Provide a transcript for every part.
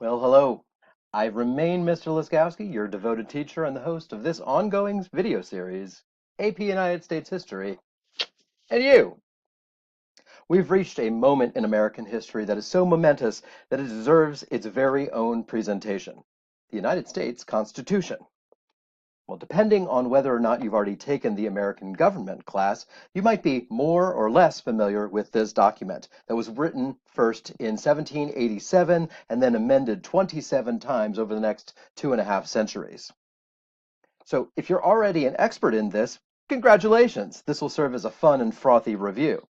Well, hello. I remain Mr. Laskowski, your devoted teacher and the host of this ongoing video series, AP United States History. And you! We've reached a moment in American history that is so momentous that it deserves its very own presentation. The United States Constitution. Well, depending on whether or not you've already taken the American government class, you might be more or less familiar with this document that was written first in 1787 and then amended 27 times over the next 2.5 centuries. So if you're already an expert in this, congratulations! This will serve as a fun and frothy review.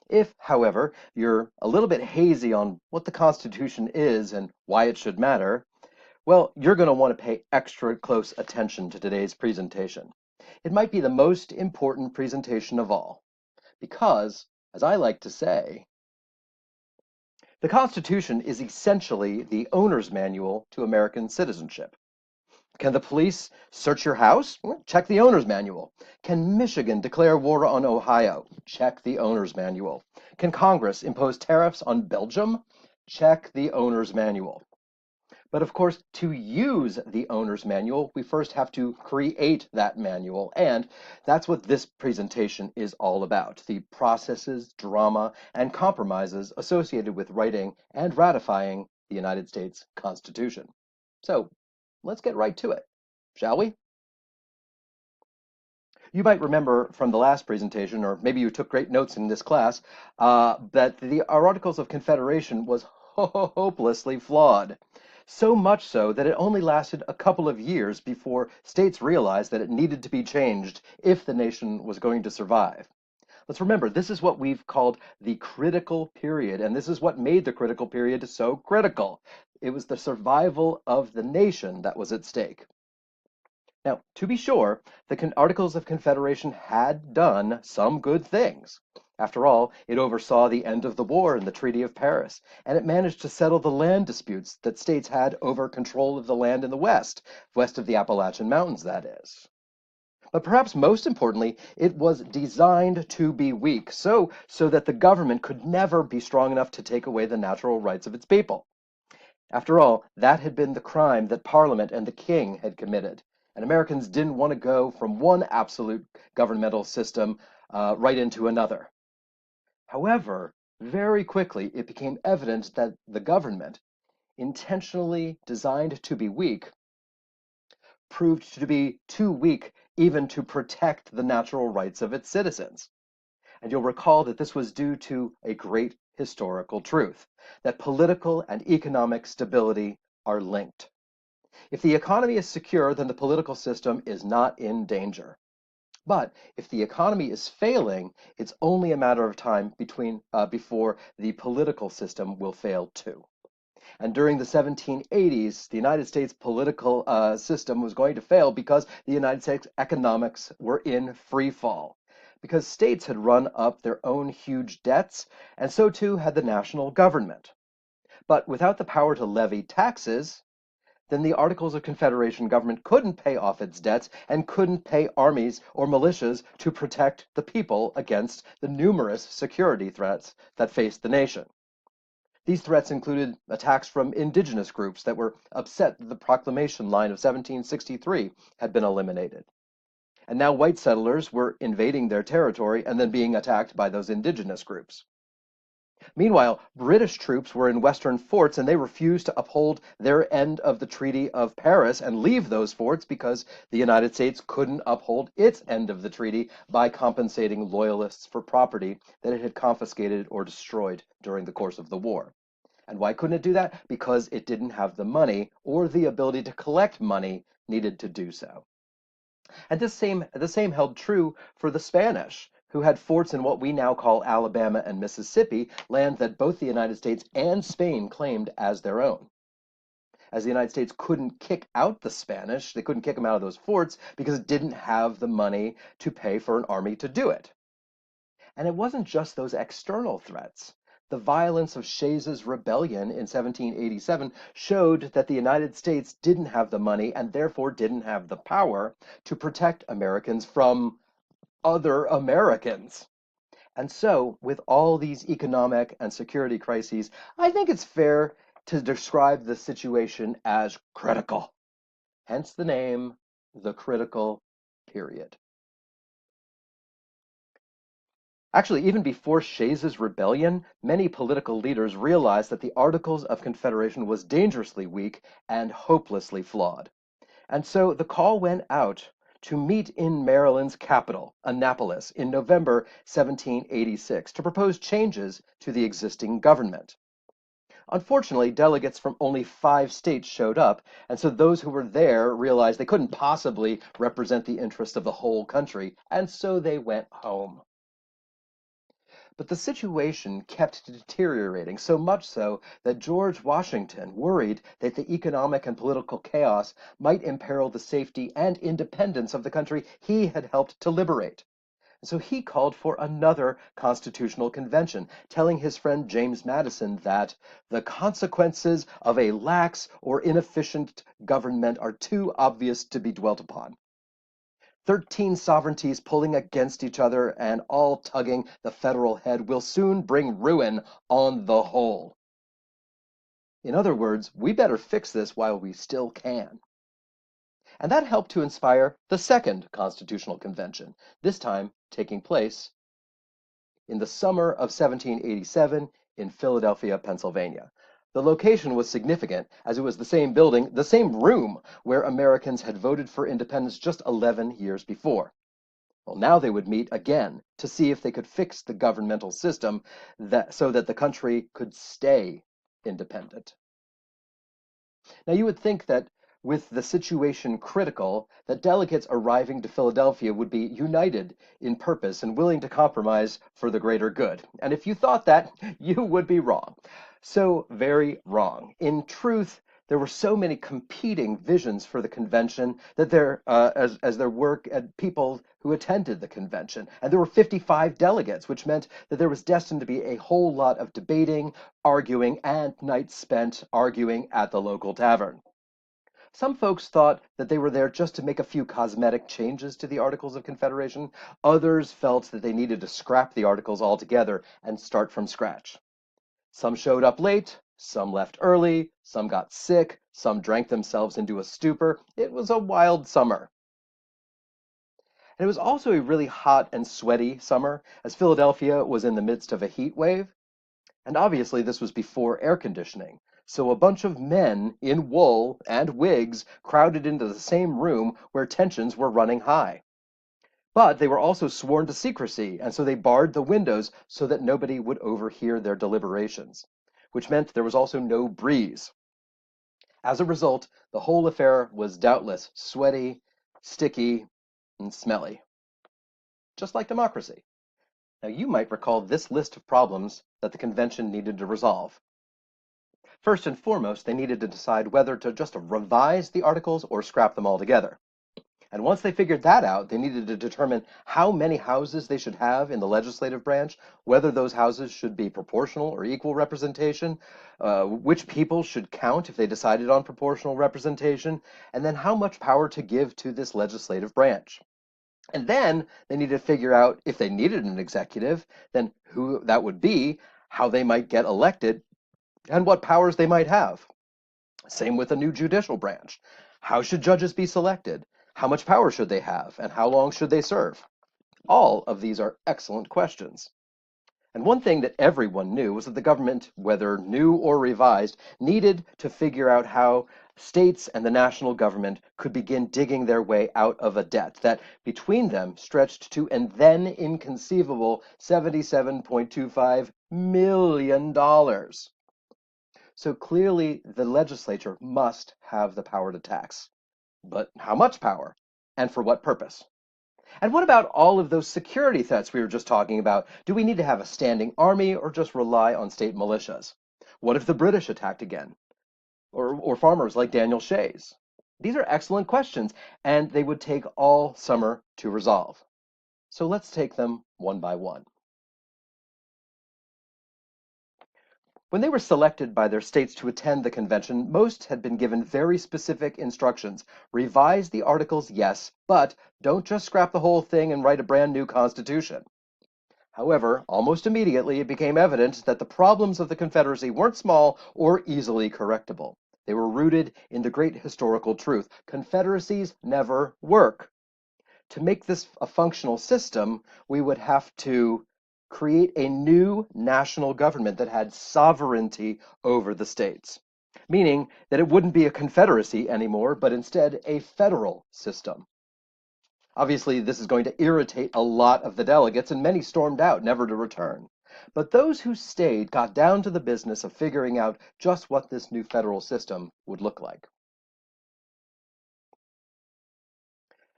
If, however, you're a little bit hazy on what the Constitution is and why it should matter, well, you're going to want to pay extra close attention to today's presentation. It might be the most important presentation of all, because, as I like to say, the Constitution is essentially the owner's manual to American citizenship. Can the police search your house? Well, check the owner's manual. Can Michigan declare war on Ohio? Check the owner's manual. Can Congress impose tariffs on Belgium? Check the owner's manual. But of course, to use the owner's manual, we first have to create that manual. And that's what this presentation is all about, the processes, drama, and compromises associated with writing and ratifying the United States Constitution. So let's get right to it, shall we? You might remember from the last presentation, or maybe you took great notes in this class, that the Articles of Confederation was hopelessly flawed. So much so that it only lasted a couple of years before states realized that it needed to be changed if the nation was going to survive. Let's remember, this is what we've called the critical period, and this is what made the critical period so critical. It was the survival of the nation that was at stake. Now, to be sure, the Articles of Confederation had done some good things. After all, it oversaw the end of the war and the Treaty of Paris, and it managed to settle the land disputes that states had over control of the land in the west of the Appalachian Mountains, that is. But perhaps most importantly, it was designed to be weak, so that the government could never be strong enough to take away the natural rights of its people. After all, that had been the crime that Parliament and the King had committed, and Americans didn't want to go from one absolute governmental system right into another. However, very quickly it became evident that the government, intentionally designed to be weak, proved to be too weak even to protect the natural rights of its citizens. And you'll recall that this was due to a great historical truth, that political and economic stability are linked. If the economy is secure, then the political system is not in danger. But if the economy is failing, it's only a matter of time before the political system will fail too. And during the 1780s, the United States political system was going to fail because the United States economics were in free fall. Because states had run up their own huge debts, and so too had the national government. But without the power to levy taxes, then the Articles of Confederation government couldn't pay off its debts and couldn't pay armies or militias to protect the people against the numerous security threats that faced the nation. These threats included attacks from indigenous groups that were upset that the proclamation line of 1763 had been eliminated. And now white settlers were invading their territory and then being attacked by those indigenous groups. Meanwhile, British troops were in western forts and they refused to uphold their end of the Treaty of Paris and leave those forts because the United States couldn't uphold its end of the treaty by compensating loyalists for property that it had confiscated or destroyed during the course of the war. And why couldn't it do that? Because it didn't have the money or the ability to collect money needed to do so. And the same held true for the Spanish, who had forts in what we now call Alabama and Mississippi, land that both the United States and Spain claimed as their own. As the United States couldn't kick out the Spanish, they couldn't kick them out of those forts because it didn't have the money to pay for an army to do it. And it wasn't just those external threats. The violence of Shays's rebellion in 1787 showed that the United States didn't have the money and therefore didn't have the power to protect Americans from other Americans. And so, with all these economic and security crises, I think it's fair to describe the situation as critical. Hence the name, the critical period. Actually, even before Shays's rebellion, many political leaders realized that the Articles of Confederation was dangerously weak and hopelessly flawed. And so the call went out to meet in Maryland's capital, Annapolis, in November 1786 to propose changes to the existing government. Unfortunately, delegates from only 5 states showed up, and so those who were there realized they couldn't possibly represent the interest of the whole country, and so they went home. But the situation kept deteriorating, so much so that George Washington worried that the economic and political chaos might imperil the safety and independence of the country he had helped to liberate. So he called for another constitutional convention, telling his friend James Madison that the consequences of a lax or inefficient government are too obvious to be dwelt upon. 13 sovereignties pulling against each other and all tugging the federal head will soon bring ruin on the whole. In other words, we better fix this while we still can. And that helped to inspire the Second Constitutional Convention, this time taking place in the summer of 1787 in Philadelphia, Pennsylvania. The location was significant as it was the same building, the same room where Americans had voted for independence just 11 years before. Well, now they would meet again to see if they could fix the governmental system so that the country could stay independent. Now, you would think that with the situation critical, that delegates arriving to Philadelphia would be united in purpose and willing to compromise for the greater good. And if you thought that, you would be wrong. So very wrong. In truth, there were so many competing visions for the convention that as there were people who attended the convention. And there were 55 delegates, which meant that there was destined to be a whole lot of debating, arguing, and nights spent arguing at the local tavern. Some folks thought that they were there just to make a few cosmetic changes to the Articles of Confederation. Others felt that they needed to scrap the Articles altogether and start from scratch. Some showed up late, some left early, some got sick, some drank themselves into a stupor. It was a wild summer. And it was also a really hot and sweaty summer, as Philadelphia was in the midst of a heat wave. And obviously, this was before air conditioning. So a bunch of men in wool and wigs crowded into the same room where tensions were running high. But they were also sworn to secrecy, and so they barred the windows so that nobody would overhear their deliberations, which meant there was also no breeze. As a result, the whole affair was doubtless sweaty, sticky, and smelly, just like democracy. Now, you might recall this list of problems that the convention needed to resolve. First and foremost, they needed to decide whether to just revise the articles or scrap them altogether. And once they figured that out, they needed to determine how many houses they should have in the legislative branch, whether those houses should be proportional or equal representation, which people should count if they decided on proportional representation, and then how much power to give to this legislative branch. And then they needed to figure out if they needed an executive, then who that would be, how they might get elected, and what powers they might have. Same with a new judicial branch. How should judges be selected? How much power should they have? And how long should they serve? All of these are excellent questions. And one thing that everyone knew was that the government, whether new or revised, needed to figure out how states and the national government could begin digging their way out of a debt that between them stretched to an then inconceivable $77.25 million. So clearly, the legislature must have the power to tax. But how much power? And for what purpose? And what about all of those security threats we were just talking about? Do we need to have a standing army or just rely on state militias? What if the British attacked again? Or farmers like Daniel Shays? These are excellent questions, and they would take all summer to resolve. So let's take them one by one. When they were selected by their states to attend the convention, most had been given very specific instructions. Revise the articles, yes, but don't just scrap the whole thing and write a brand new constitution. However, almost immediately it became evident that the problems of the Confederacy weren't small or easily correctable. They were rooted in the great historical truth: confederacies never work. To make this a functional system, we would have to create a new national government that had sovereignty over the states, meaning that it wouldn't be a confederacy anymore, but instead a federal system. Obviously, this is going to irritate a lot of the delegates, and many stormed out, never to return. But those who stayed got down to the business of figuring out just what this new federal system would look like.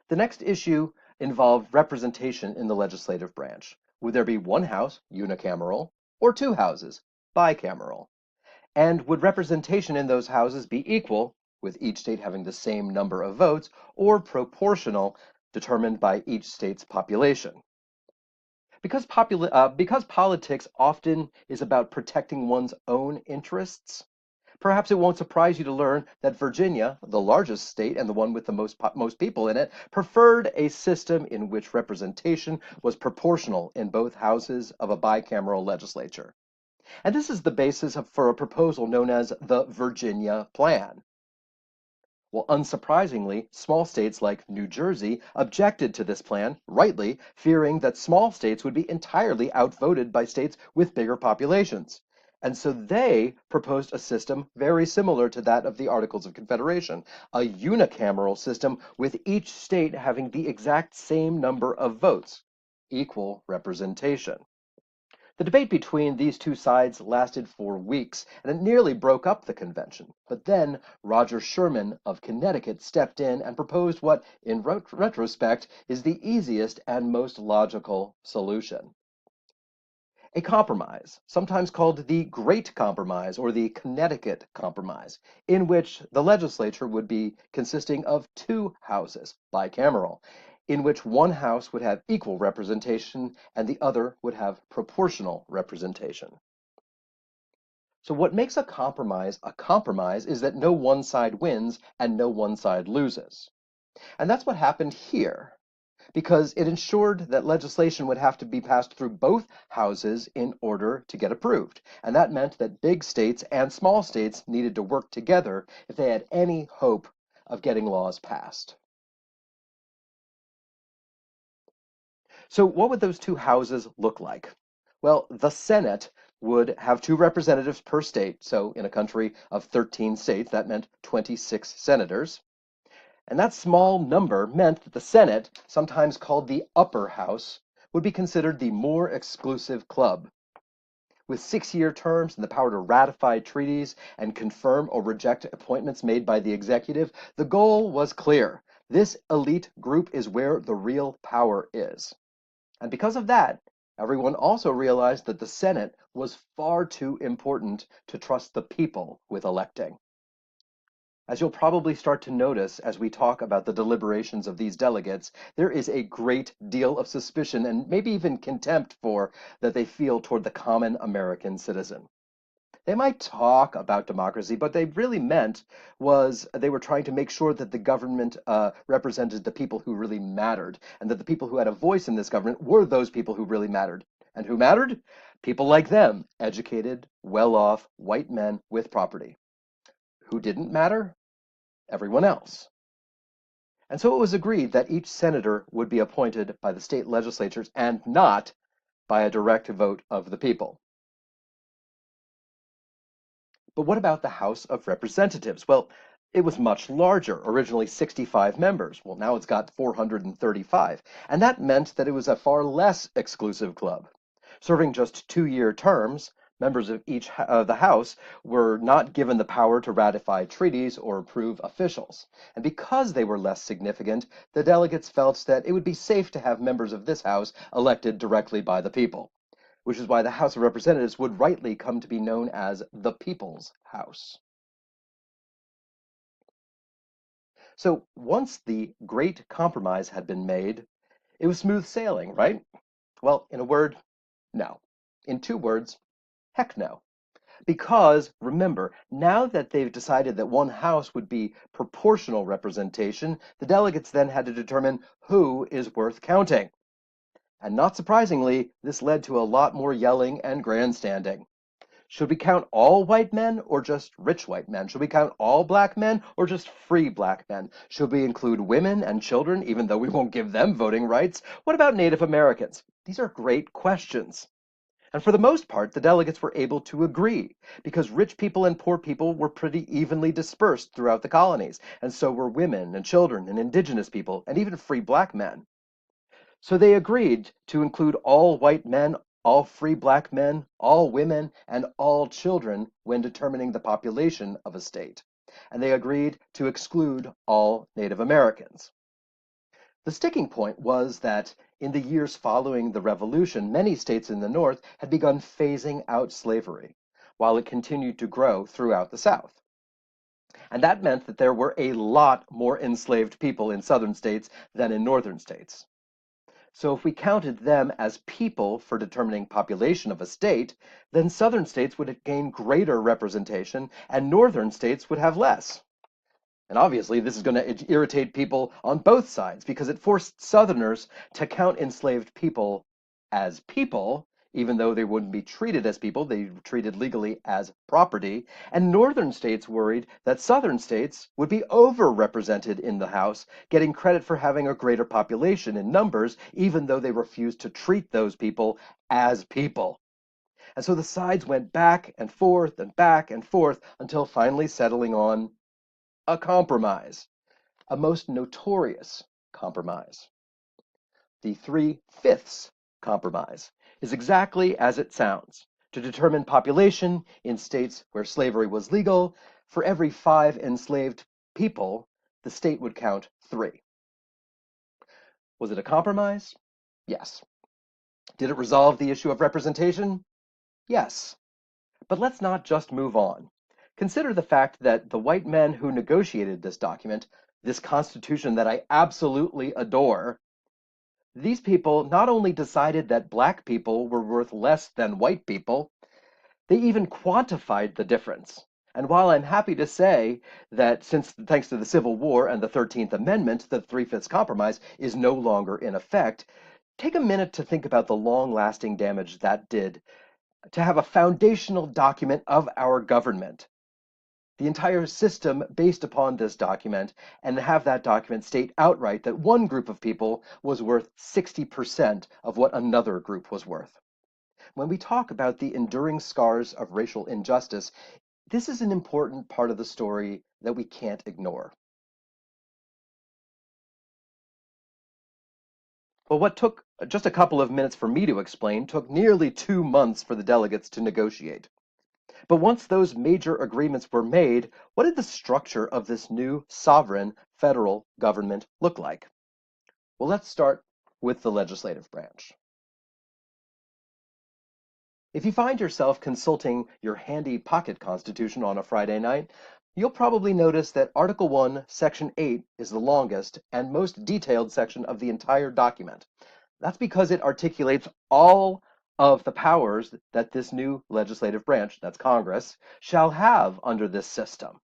The next issue involved representation in the legislative branch. Would there be one house, unicameral, or two houses, bicameral? And would representation in those houses be equal, with each state having the same number of votes, or proportional, determined by each state's population? Because politics often is about protecting one's own interests, perhaps it won't surprise you to learn that Virginia, the largest state and the one with the most people in it, preferred a system in which representation was proportional in both houses of a bicameral legislature. And this is the basis for a proposal known as the Virginia Plan. Well, unsurprisingly, small states like New Jersey objected to this plan, rightly, fearing that small states would be entirely outvoted by states with bigger populations. And so they proposed a system very similar to that of the Articles of Confederation, a unicameral system with each state having the exact same number of votes, equal representation. The debate between these two sides lasted for weeks, and it nearly broke up the convention. But then Roger Sherman of Connecticut stepped in and proposed what, in retrospect, is the easiest and most logical solution: a compromise, sometimes called the Great Compromise or the Connecticut Compromise, in which the legislature would be consisting of two houses, bicameral, in which one house would have equal representation and the other would have proportional representation. So what makes a compromise is that no one side wins and no one side loses. And that's what happened here, because it ensured that legislation would have to be passed through both houses in order to get approved. And that meant that big states and small states needed to work together if they had any hope of getting laws passed. So what would those two houses look like? Well, the Senate would have two representatives per state. So in a country of 13 states, that meant 26 senators. And that small number meant that the Senate, sometimes called the upper house, would be considered the more exclusive club. With 6-year terms and the power to ratify treaties and confirm or reject appointments made by the executive, the goal was clear: this elite group is where the real power is. And because of that, everyone also realized that the Senate was far too important to trust the people with electing. As you'll probably start to notice as we talk about the deliberations of these delegates, there is a great deal of suspicion and maybe even contempt that they feel toward the common American citizen. They might talk about democracy, but they really meant was they were trying to make sure that the government represented the people who really mattered, and that the people who had a voice in this government were those people who really mattered. And who mattered? People like them, educated, well-off, white men with property. Who didn't matter? Everyone else. And so it was agreed that each senator would be appointed by the state legislatures and not by a direct vote of the people. But what about the House of Representatives? Well, it was much larger, originally 65 members. Well, now it's got 435. And that meant that it was a far less exclusive club. Serving just 2-year terms, members of each of the House were not given the power to ratify treaties or approve officials. And because they were less significant, the delegates felt that it would be safe to have members of this House elected directly by the people, which is why the House of Representatives would rightly come to be known as the People's House. So once the Great Compromise had been made, it was smooth sailing, right? Well, in a word, no. In 2 words, heck no. Because, remember, now that they've decided that one house would be proportional representation, the delegates then had to determine who is worth counting. And not surprisingly, this led to a lot more yelling and grandstanding. Should we count all white men or just rich white men? Should we count all black men or just free black men? Should we include women and children, even though we won't give them voting rights? What about Native Americans? These are great questions. And for the most part, the delegates were able to agree because rich people and poor people were pretty evenly dispersed throughout the colonies, and so were women and children and indigenous people and even free black men. So they agreed to include all white men, all free black men, all women, and all children when determining the population of a state. And they agreed to exclude all Native Americans. The sticking point was that in the years following the Revolution, many states in the North had begun phasing out slavery, while it continued to grow throughout the South. And that meant that there were a lot more enslaved people in Southern states than in Northern states. So if we counted them as people for determining population of a state, then Southern states would gain greater representation and Northern states would have less. And obviously, this is going to irritate people on both sides because it forced Southerners to count enslaved people as people, even though they wouldn't be treated as people, they were treated legally as property. And Northern states worried that Southern states would be overrepresented in the House, getting credit for having a greater population in numbers, even though they refused to treat those people as people. And so the sides went back and forth until finally settling on a compromise, a most notorious compromise. The 3/5 compromise is exactly as it sounds. To determine population in states where slavery was legal, for every 5 enslaved people, the state would count 3. Was it a compromise? Yes. Did it resolve the issue of representation? Yes. But let's not just move on. Consider the fact that the white men who negotiated this document, this Constitution that I absolutely adore, these people not only decided that black people were worth less than white people, they even quantified the difference. And while I'm happy to say that since thanks to the Civil War and the 13th Amendment, the 3/5 compromise is no longer in effect, take a minute to think about the long-lasting damage that did to have a foundational document of our government, the entire system based upon this document, and have that document state outright that one group of people was worth 60% of what another group was worth. When we talk about the enduring scars of racial injustice, this is an important part of the story that we can't ignore. Well, what took just a couple of minutes for me to explain took nearly 2 months for the delegates to negotiate. But once those major agreements were made, what did the structure of this new sovereign federal government look like? Well, let's start with the legislative branch. If you find yourself consulting your handy pocket constitution on a Friday night, you'll probably notice that Article 1, Section 8 is the longest and most detailed section of the entire document. That's because it articulates all of the powers that this new legislative branch, that's Congress, shall have under this system.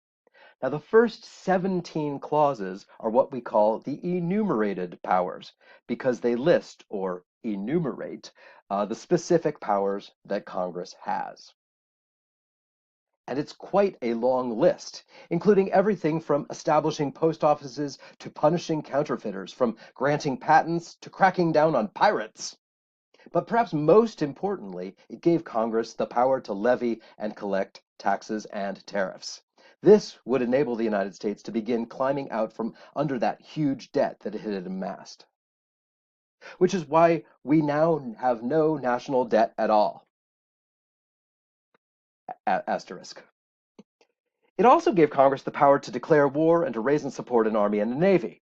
Now, the first 17 clauses are what we call the enumerated powers because they list or enumerate the specific powers that Congress has. And it's quite a long list, including everything from establishing post offices to punishing counterfeiters, from granting patents to cracking down on pirates. But perhaps most importantly, it gave Congress the power to levy and collect taxes and tariffs. This would enable the United States to begin climbing out from under that huge debt that it had amassed, which is why we now have no national debt at all. Asterisk. It also gave Congress the power to declare war and to raise and support an army and a navy.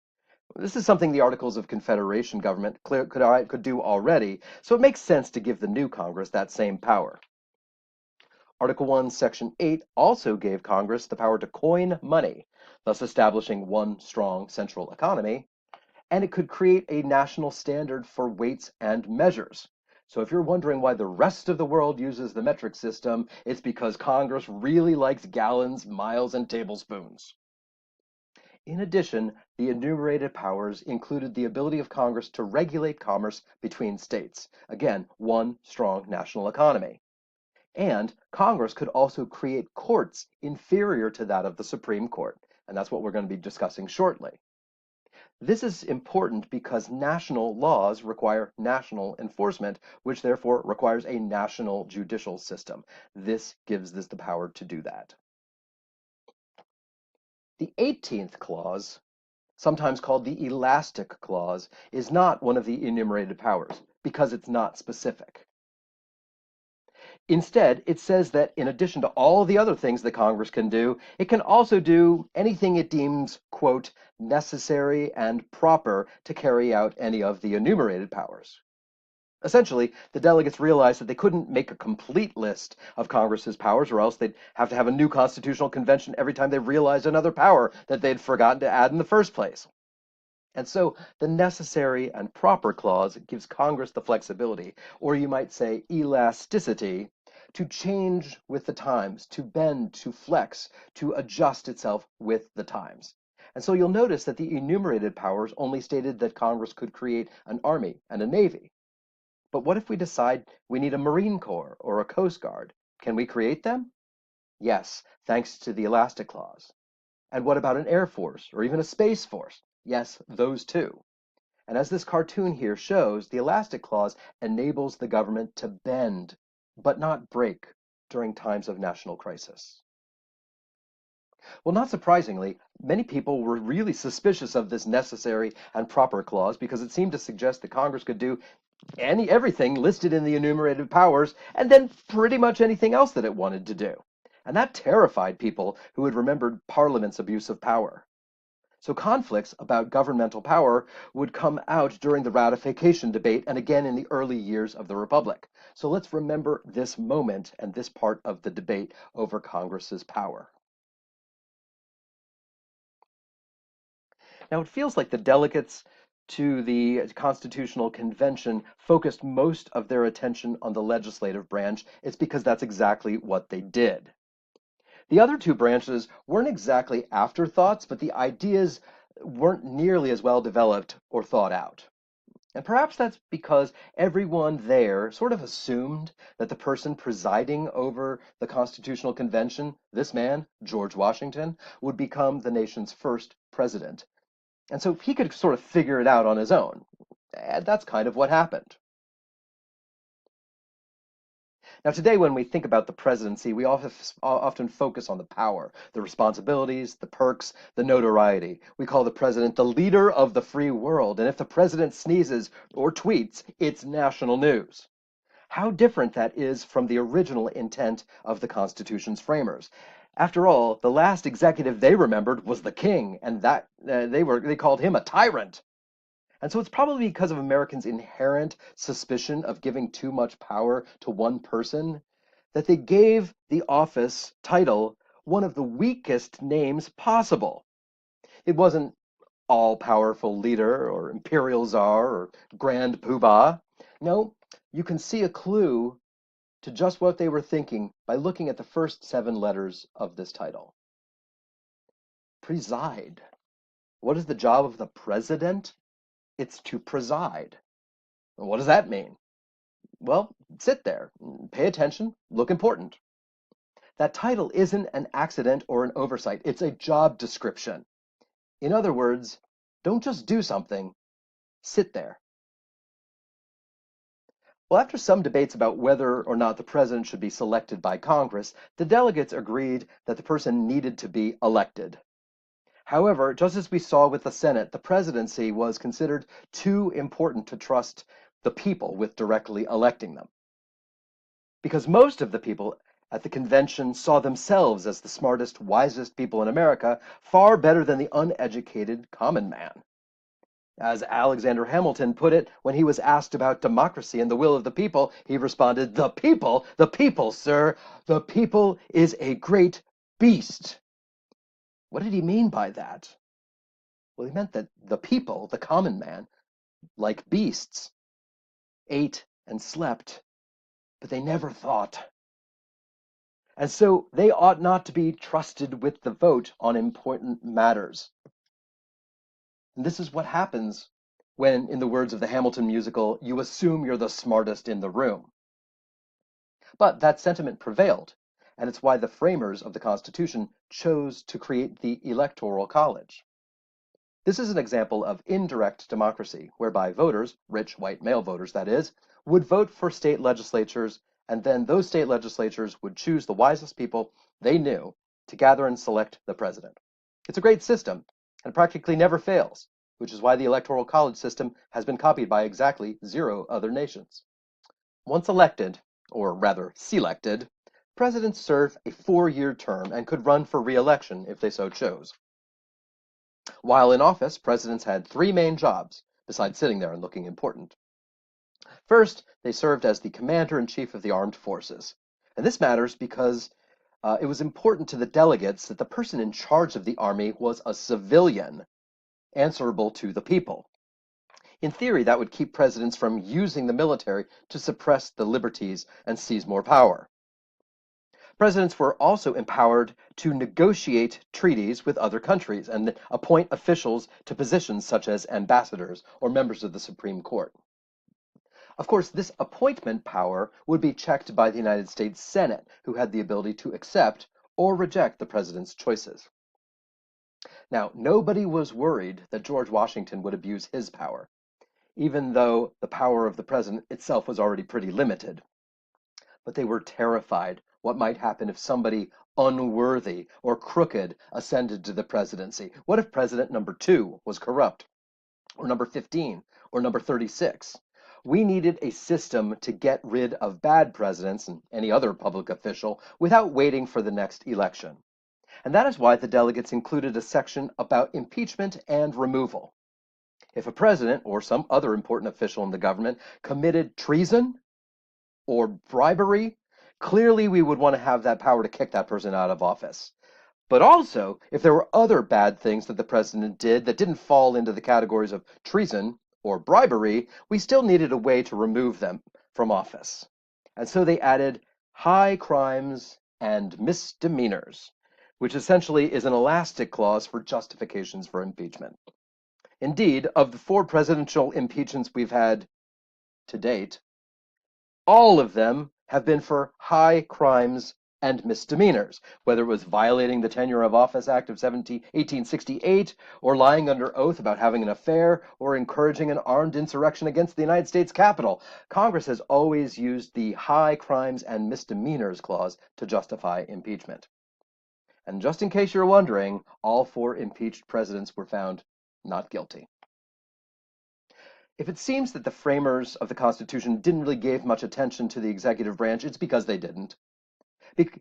This is something the Articles of Confederation government could do already, so it makes sense to give the new Congress that same power. Article 1, Section 8 also gave Congress the power to coin money, thus establishing one strong central economy, and it could create a national standard for weights and measures. So if you're wondering why the rest of the world uses the metric system, it's because Congress really likes gallons, miles, and tablespoons. In addition, the enumerated powers included the ability of Congress to regulate commerce between states. Again, one strong national economy. And Congress could also create courts inferior to that of the Supreme Court. And that's what we're going to be discussing shortly. This is important because national laws require national enforcement, which therefore requires a national judicial system. This gives this the power to do that. The 18th clause, sometimes called the elastic clause, is not one of the enumerated powers because it's not specific. Instead, it says that in addition to all the other things that Congress can do, it can also do anything it deems, quote, necessary and proper to carry out any of the enumerated powers. Essentially, the delegates realized that they couldn't make a complete list of Congress's powers, or else they'd have to have a new constitutional convention every time they realized another power that they'd forgotten to add in the first place. And so the necessary and proper clause gives Congress the flexibility, or you might say elasticity, to change with the times, to bend, to flex, to adjust itself with the times. And so you'll notice that the enumerated powers only stated that Congress could create an army and a navy. But what if we decide we need a Marine Corps or a Coast Guard? Can we create them? Yes, thanks to the elastic clause. And what about an Air Force or even a Space Force? Yes, those too. And as this cartoon here shows, the elastic clause enables the government to bend, but not break, during times of national crisis. Well, not surprisingly, many people were really suspicious of this necessary and proper clause because it seemed to suggest that Congress could do everything listed in the enumerated powers, and then pretty much anything else that it wanted to do. And that terrified people who had remembered Parliament's abuse of power. So conflicts about governmental power would come out during the ratification debate and again in the early years of the Republic. So let's remember this moment and this part of the debate over Congress's power. Now, it feels like the delegates to the Constitutional Convention focused most of their attention on the legislative branch. It's because that's exactly what they did. The other two branches weren't exactly afterthoughts, but the ideas weren't nearly as well developed or thought out. And perhaps that's because everyone there sort of assumed that the person presiding over the Constitutional Convention, this man, George Washington, would become the nation's first president. And so he could sort of figure it out on his own. And that's kind of what happened. Now, today, when we think about the presidency, we often focus on the power, the responsibilities, the perks, the notoriety. We call the president the leader of the free world. And if the president sneezes or tweets, it's national news. How different that is from the original intent of the Constitution's framers. After all, the last executive they remembered was the king, and that they called him a tyrant. And so it's probably because of Americans' inherent suspicion of giving too much power to one person that they gave the office title one of the weakest names possible. It wasn't all-powerful leader or imperial czar or grand poobah. No, you can see a clue to just what they were thinking by looking at the first 7 letters of this title. Preside. What is the job of the president? It's to preside. What does that mean? Well, sit there, pay attention, look important. That title isn't an accident or an oversight, it's a job description. In other words, don't just do something, sit there. Well, after some debates about whether or not the president should be selected by Congress, the delegates agreed that the person needed to be elected. However, just as we saw with the Senate, the presidency was considered too important to trust the people with directly electing them. Because most of the people at the convention saw themselves as the smartest, wisest people in America, far better than the uneducated common man. As Alexander Hamilton put it when he was asked about democracy and the will of the people, he responded, the people, sir, the people is a great beast. What did he mean by that? Well, he meant that the people, the common man, like beasts, ate and slept, but they never thought. And so they ought not to be trusted with the vote on important matters. And this is what happens when, in the words of the Hamilton musical, you assume you're the smartest in the room. But that sentiment prevailed, and it's why the framers of the Constitution chose to create the Electoral College. This is an example of indirect democracy, whereby voters, rich white male voters that is, would vote for state legislatures, and then those state legislatures would choose the wisest people they knew to gather and select the president. It's a great system, and practically never fails, which is why the Electoral College system has been copied by exactly 0 other nations. Once elected, or rather selected, presidents serve a 4-year term and could run for re-election if they so chose. While in office, presidents had 3 main jobs, besides sitting there and looking important. First, they served as the commander-in-chief of the armed forces. And this matters because it was important to the delegates that the person in charge of the army was a civilian, answerable to the people. In theory, that would keep presidents from using the military to suppress the liberties and seize more power. Presidents were also empowered to negotiate treaties with other countries and appoint officials to positions such as ambassadors or members of the Supreme Court. Of course, this appointment power would be checked by the United States Senate, who had the ability to accept or reject the president's choices. Now, nobody was worried that George Washington would abuse his power, even though the power of the president itself was already pretty limited. But they were terrified what might happen if somebody unworthy or crooked ascended to the presidency. What if president number 2 was corrupt, or number 15, or number 36? We needed a system to get rid of bad presidents and any other public official without waiting for the next election. And that is why the delegates included a section about impeachment and removal. If a president or some other important official in the government committed treason or bribery, clearly we would want to have that power to kick that person out of office. But also, if there were other bad things that the president did that didn't fall into the categories of treason or bribery, we still needed a way to remove them from office. And so they added high crimes and misdemeanors, which essentially is an elastic clause for justifications for impeachment. Indeed, of the 4 presidential impeachments we've had to date, all of them have been for high crimes and misdemeanors, whether it was violating the Tenure of Office Act of 1868, or lying under oath about having an affair, or encouraging an armed insurrection against the United States Capitol. Congress has always used the high crimes and misdemeanors clause to justify impeachment. And just in case you're wondering, all 4 impeached presidents were found not guilty. If it seems that the framers of the Constitution didn't really give much attention to the executive branch, it's because they didn't.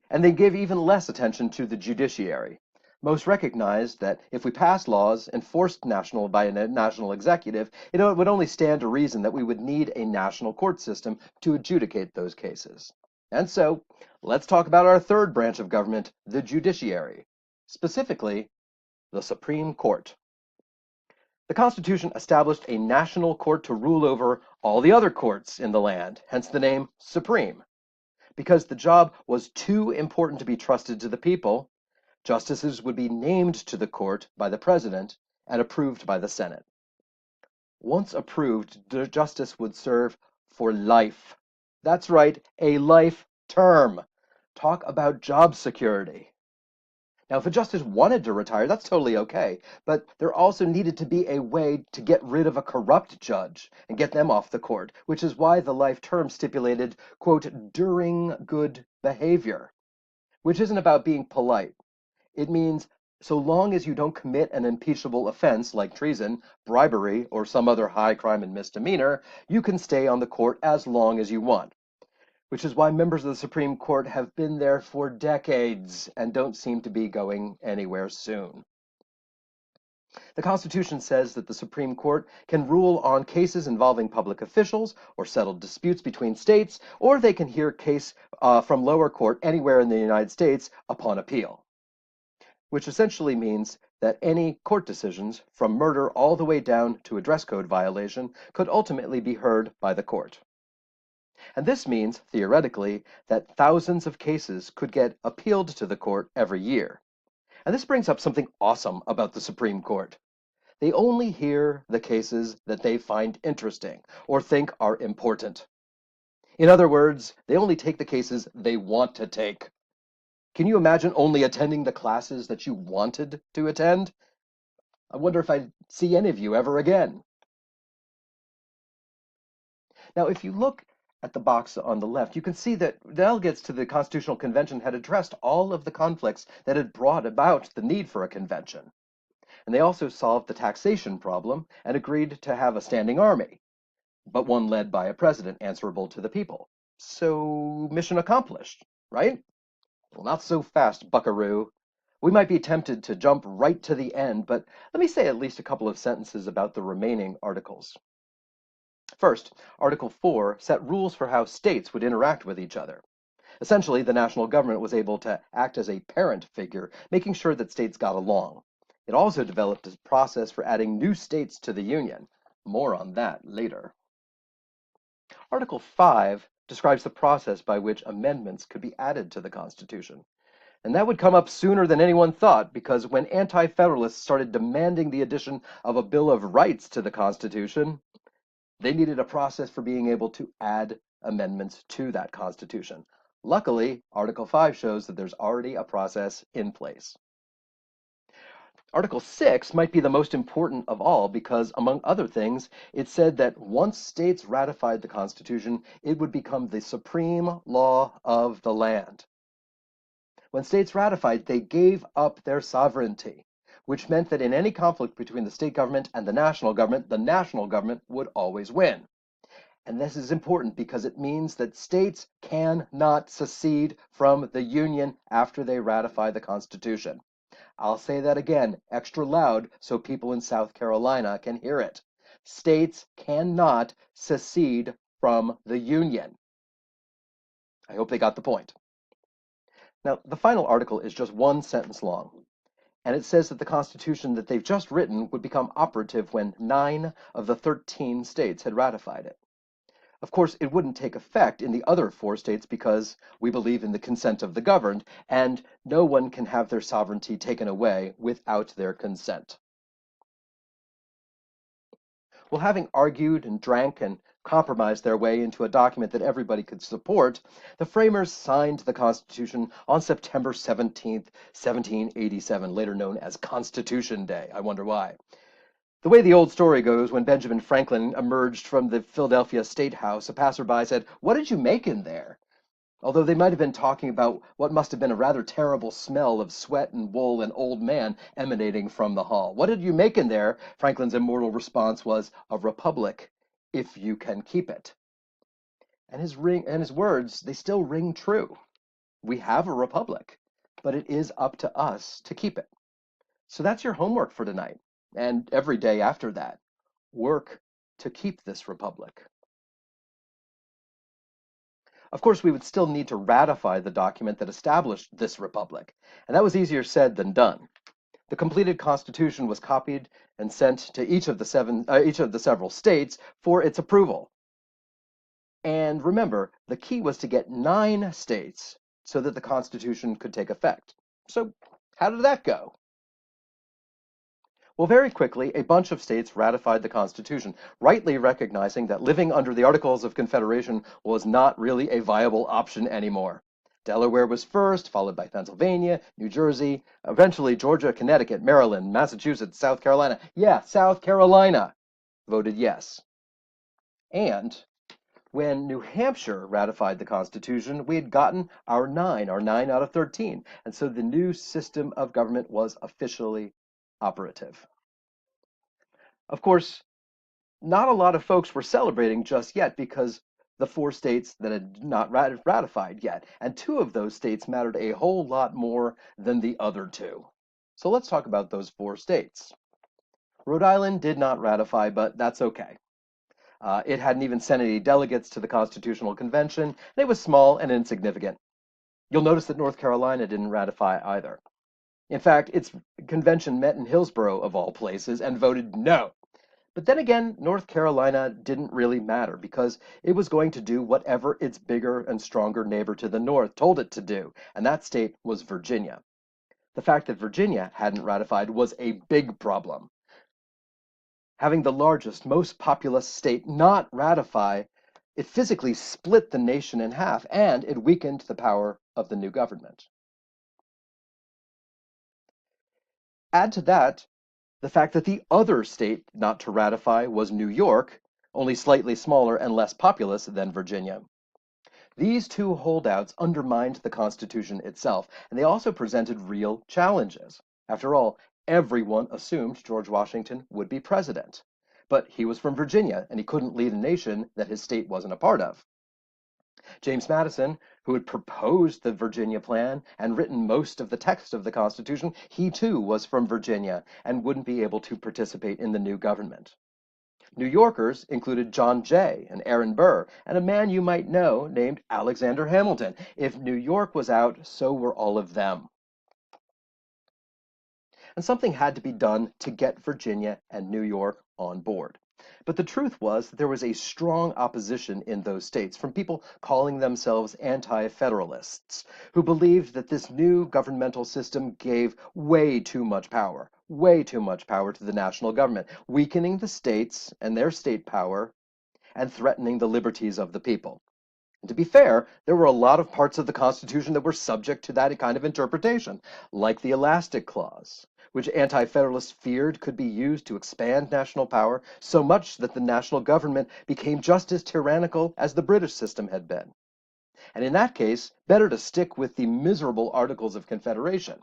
And they gave even less attention to the judiciary. Most recognized that if we passed laws enforced by a national executive, it would only stand to reason that we would need a national court system to adjudicate those cases. And so, let's talk about our 3rd branch of government, the judiciary, specifically the Supreme Court. The Constitution established a national court to rule over all the other courts in the land, hence the name Supreme. Because the job was too important to be trusted to the people, justices would be named to the court by the president and approved by the Senate. Once approved, the justice would serve for life. That's right, a life term. Talk about job security. Now, if a justice wanted to retire, that's totally okay, but there also needed to be a way to get rid of a corrupt judge and get them off the court, which is why the life term stipulated, quote, during good behavior, which isn't about being polite. It means so long as you don't commit an impeachable offense like treason, bribery, or some other high crime and misdemeanor, you can stay on the court as long as you want. Which is why members of the Supreme Court have been there for decades and don't seem to be going anywhere soon. The Constitution says that the Supreme Court can rule on cases involving public officials or settled disputes between states, or they can hear a case from lower court anywhere in the United States upon appeal, which essentially means that any court decisions, from murder all the way down to a dress code violation, could ultimately be heard by the court. And this means, theoretically, that thousands of cases could get appealed to the court every year. And this brings up something awesome about the Supreme Court. They only hear the cases that they find interesting or think are important. In other words, they only take the cases they want to take. Can you imagine only attending the classes that you wanted to attend? I wonder if I'd see any of you ever again. Now, if you look at the box on the left, you can see that delegates to the Constitutional Convention had addressed all of the conflicts that had brought about the need for a convention. And they also solved the taxation problem and agreed to have a standing army, but one led by a president answerable to the people. So, mission accomplished, right? Well, not so fast, buckaroo. We might be tempted to jump right to the end, but let me say at least a couple of sentences about the remaining articles. First, Article 4 set rules for how states would interact with each other. Essentially, the national government was able to act as a parent figure, making sure that states got along. It also developed a process for adding new states to the Union. More on that later. Article 5 describes the process by which amendments could be added to the Constitution. And that would come up sooner than anyone thought, because when anti-federalists started demanding the addition of a Bill of Rights to the Constitution, they needed a process for being able to add amendments to that Constitution. Luckily, Article 5 shows that there's already a process in place. Article 6 might be the most important of all because, among other things, it said that once states ratified the Constitution, it would become the supreme law of the land. When states ratified, they gave up their sovereignty, which meant that in any conflict between the state government and the national government would always win. And this is important because it means that states cannot secede from the Union after they ratify the Constitution. I'll say that again, extra loud, so people in South Carolina can hear it. States cannot secede from the Union. I hope they got the point. Now, the final article is just one sentence long, and it says that the Constitution that they've just written would become operative when 9 of the 13 states had ratified it. Of course, it wouldn't take effect in the other 4 states because we believe in the consent of the governed, and no one can have their sovereignty taken away without their consent. Well, having argued and drank and compromised their way into a document that everybody could support, the framers signed the Constitution on September 17th, 1787, later known as Constitution Day. I wonder why. The way the old story goes, when Benjamin Franklin emerged from the Philadelphia State House, a passerby said, "What did you make in there?" Although they might have been talking about what must have been a rather terrible smell of sweat and wool and old man emanating from the hall. "What did you make in there?" Franklin's immortal response was, "A republic, if you can keep it." And his words, they still ring true. We have a republic, but it is up to us to keep it. So that's your homework for tonight, and every day after that. Work to keep this republic. Of course, we would still need to ratify the document that established this republic, and that was easier said than done. The completed Constitution was copied and sent to each of the several states for its approval. And remember, the key was to get 9 states so that the Constitution could take effect. So, how did that go? Well, very quickly, a bunch of states ratified the Constitution, rightly recognizing that living under the Articles of Confederation was not really a viable option anymore. Delaware was first, followed by Pennsylvania, New Jersey, eventually Georgia, Connecticut, Maryland, Massachusetts, South Carolina. Yeah, South Carolina voted yes. And when New Hampshire ratified the Constitution, we had gotten our 9 out of 13. And so the new system of government was officially operative. Of course, not a lot of folks were celebrating just yet because the 4 states that had not ratified yet, and 2 of those states mattered a whole lot more than the other 2. So let's talk about those 4 states. Rhode Island did not ratify, but that's okay. It hadn't even sent any delegates to the Constitutional Convention, and it was small and insignificant. You'll notice that North Carolina didn't ratify either. In fact, its convention met in Hillsborough, of all places, and voted no. But then again, North Carolina didn't really matter because it was going to do whatever its bigger and stronger neighbor to the north told it to do, and that state was Virginia. The fact that Virginia hadn't ratified was a big problem. Having the largest, most populous state not ratify, it physically split the nation in half and it weakened the power of the new government. Add to that the fact that the other state not to ratify was New York, only slightly smaller and less populous than Virginia. These two holdouts undermined the Constitution itself, and they also presented real challenges. After all, everyone assumed George Washington would be president. But he was from Virginia, and he couldn't lead a nation that his state wasn't a part of. James Madison, who had proposed the Virginia Plan and written most of the text of the Constitution, he too was from Virginia and wouldn't be able to participate in the new government. New Yorkers included John Jay and Aaron Burr, and a man you might know named Alexander Hamilton. If New York was out, so were all of them. And something had to be done to get Virginia and New York on board. But the truth was that there was a strong opposition in those states from people calling themselves anti-federalists, who believed that this new governmental system gave way too much power to the national government, weakening the states and their state power and threatening the liberties of the people. And to be fair, there were a lot of parts of the Constitution that were subject to that kind of interpretation, like the Elastic Clause, which anti-federalists feared could be used to expand national power so much that the national government became just as tyrannical as the British system had been. And in that case, better to stick with the miserable Articles of Confederation.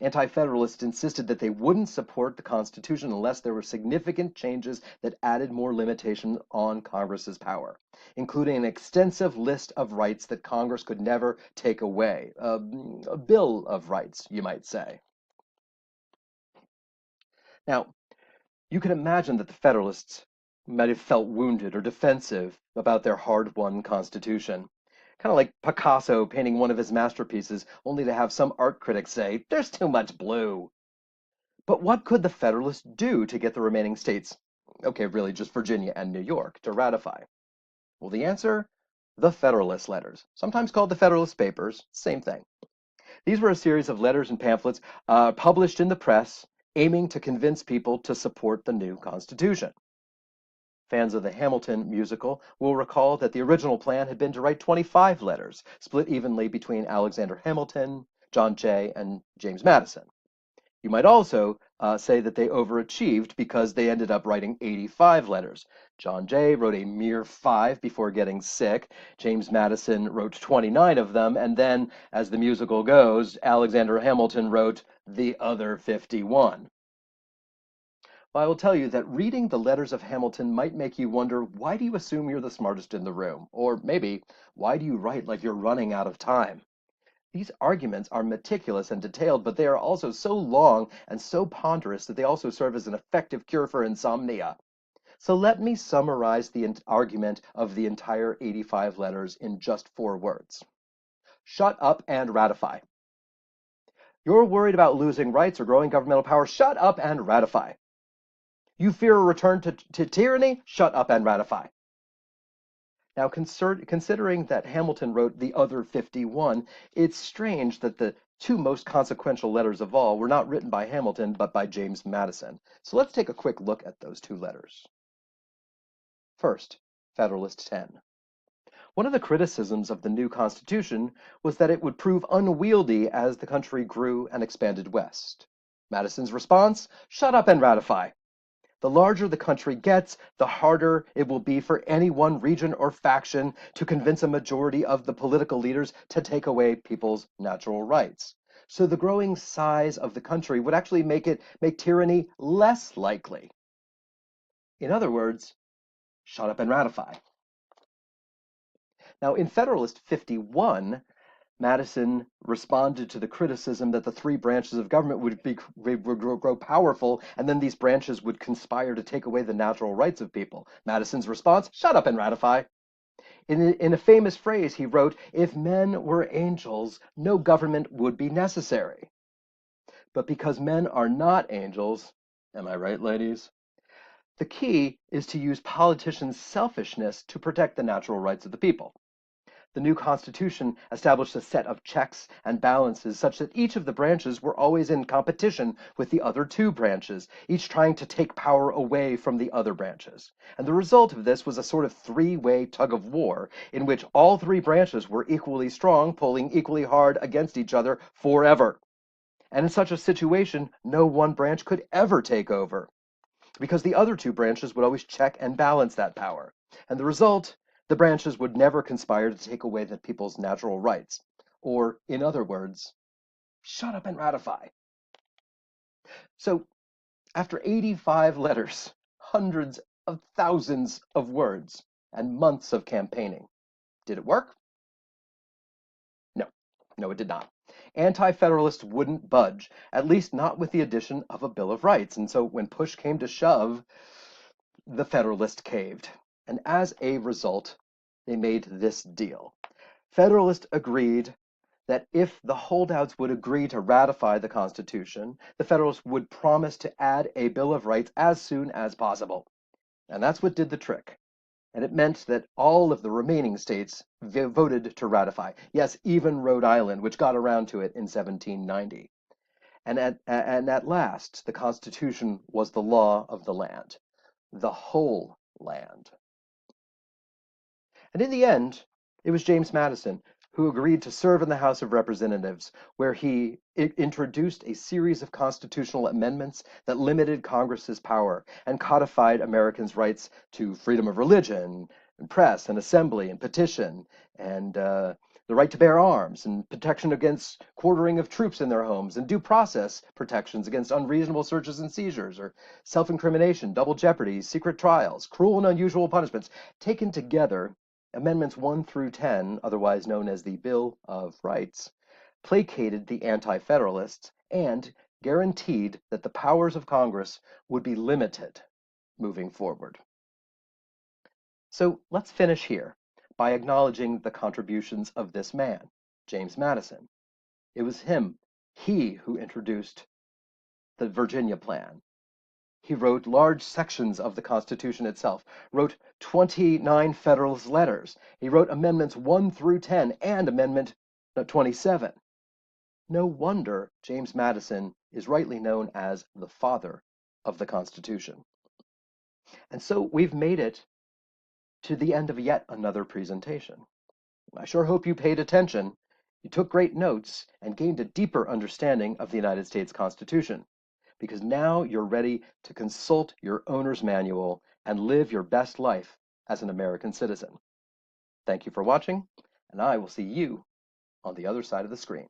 Anti-Federalists insisted that they wouldn't support the Constitution unless there were significant changes that added more limitations on Congress's power, including an extensive list of rights that Congress could never take away. A bill of rights, you might say. Now, you can imagine that the Federalists might have felt wounded or defensive about their hard-won Constitution. Kind of like Picasso painting one of his masterpieces, only to have some art critic say, "There's too much blue." But what could the Federalists do to get the remaining states, okay, really just Virginia and New York, to ratify? Well, the answer? The Federalist Letters, sometimes called the Federalist Papers, same thing. These were a series of letters and pamphlets published in the press, aiming to convince people to support the new Constitution. Fans of the Hamilton musical will recall that the original plan had been to write 25 letters, split evenly between Alexander Hamilton, John Jay, and James Madison. You might also say that they overachieved because they ended up writing 85 letters. John Jay wrote a mere 5 before getting sick. James Madison wrote 29 of them, and then, as the musical goes, Alexander Hamilton wrote the other 51. Well, I will tell you that reading the letters of Hamilton might make you wonder, why do you assume you're the smartest in the room? Or maybe, why do you write like you're running out of time? These arguments are meticulous and detailed, but they are also so long and so ponderous that they also serve as an effective cure for insomnia. So let me summarize the argument of the entire 85 letters in just 4 words. Shut up and ratify. You're worried about losing rights or growing governmental power? Shut up and ratify. You fear a return to tyranny? Shut up and ratify. Now, considering that Hamilton wrote the other 51, it's strange that the 2 most consequential letters of all were not written by Hamilton, but by James Madison. So let's take a quick look at those 2 letters. First, Federalist 10. One of the criticisms of the new Constitution was that it would prove unwieldy as the country grew and expanded west. Madison's response? Shut up and ratify. The larger the country gets, the harder it will be for any one region or faction to convince a majority of the political leaders to take away people's natural rights. So the growing size of the country would actually make tyranny less likely. In other words, shut up and ratify. Now, in Federalist 51, Madison responded to the criticism that the 3 branches of government would grow powerful, and then these branches would conspire to take away the natural rights of people. Madison's response, shut up and ratify. In a famous phrase, he wrote, if men were angels, no government would be necessary. But because men are not angels, am I right, ladies? The key is to use politicians' selfishness to protect the natural rights of the people. The new Constitution established a set of checks and balances such that each of the branches were always in competition with the other two branches, each trying to take power away from the other branches. And the result of this was a sort of three-way tug of war in which all three branches were equally strong, pulling equally hard against each other forever. And in such a situation, no one branch could ever take over, because the other two branches would always check and balance that power. And the result, the branches would never conspire to take away the people's natural rights. Or, in other words, shut up and ratify. So, after 85 letters, hundreds of thousands of words, and months of campaigning, did it work? No, no, it did not. Anti-Federalists wouldn't budge, at least not with the addition of a Bill of Rights. And so when push came to shove, the Federalists caved. And as a result, they made this deal. Federalists agreed that if the holdouts would agree to ratify the Constitution, the Federalists would promise to add a Bill of Rights as soon as possible. And that's what did the trick. And it meant that all of the remaining states voted to ratify. Yes, even Rhode Island, which got around to it in 1790. And at last, the Constitution was the law of the land, the whole land. And in the end, it was James Madison who agreed to serve in the House of Representatives, where he introduced a series of constitutional amendments that limited Congress's power and codified Americans' rights to freedom of religion, and press, and assembly, and petition, and the right to bear arms, and protection against quartering of troops in their homes, and due process protections against unreasonable searches and seizures, or self-incrimination, double jeopardy, secret trials, cruel and unusual punishments. Taken together, Amendments 1 through 10, otherwise known as the Bill of Rights, placated the anti-Federalists and guaranteed that the powers of Congress would be limited moving forward. So let's finish here by acknowledging the contributions of this man, James Madison. It was he who introduced the Virginia Plan. He wrote large sections of the Constitution itself, wrote 29 Federalist letters. He wrote Amendments 1 through 10 and Amendment 27. No wonder James Madison is rightly known as the father of the Constitution. And so we've made it to the end of yet another presentation. I sure hope you paid attention. You took great notes and gained a deeper understanding of the United States Constitution, because now you're ready to consult your owner's manual and live your best life as an American citizen. Thank you for watching, and I will see you on the other side of the screen.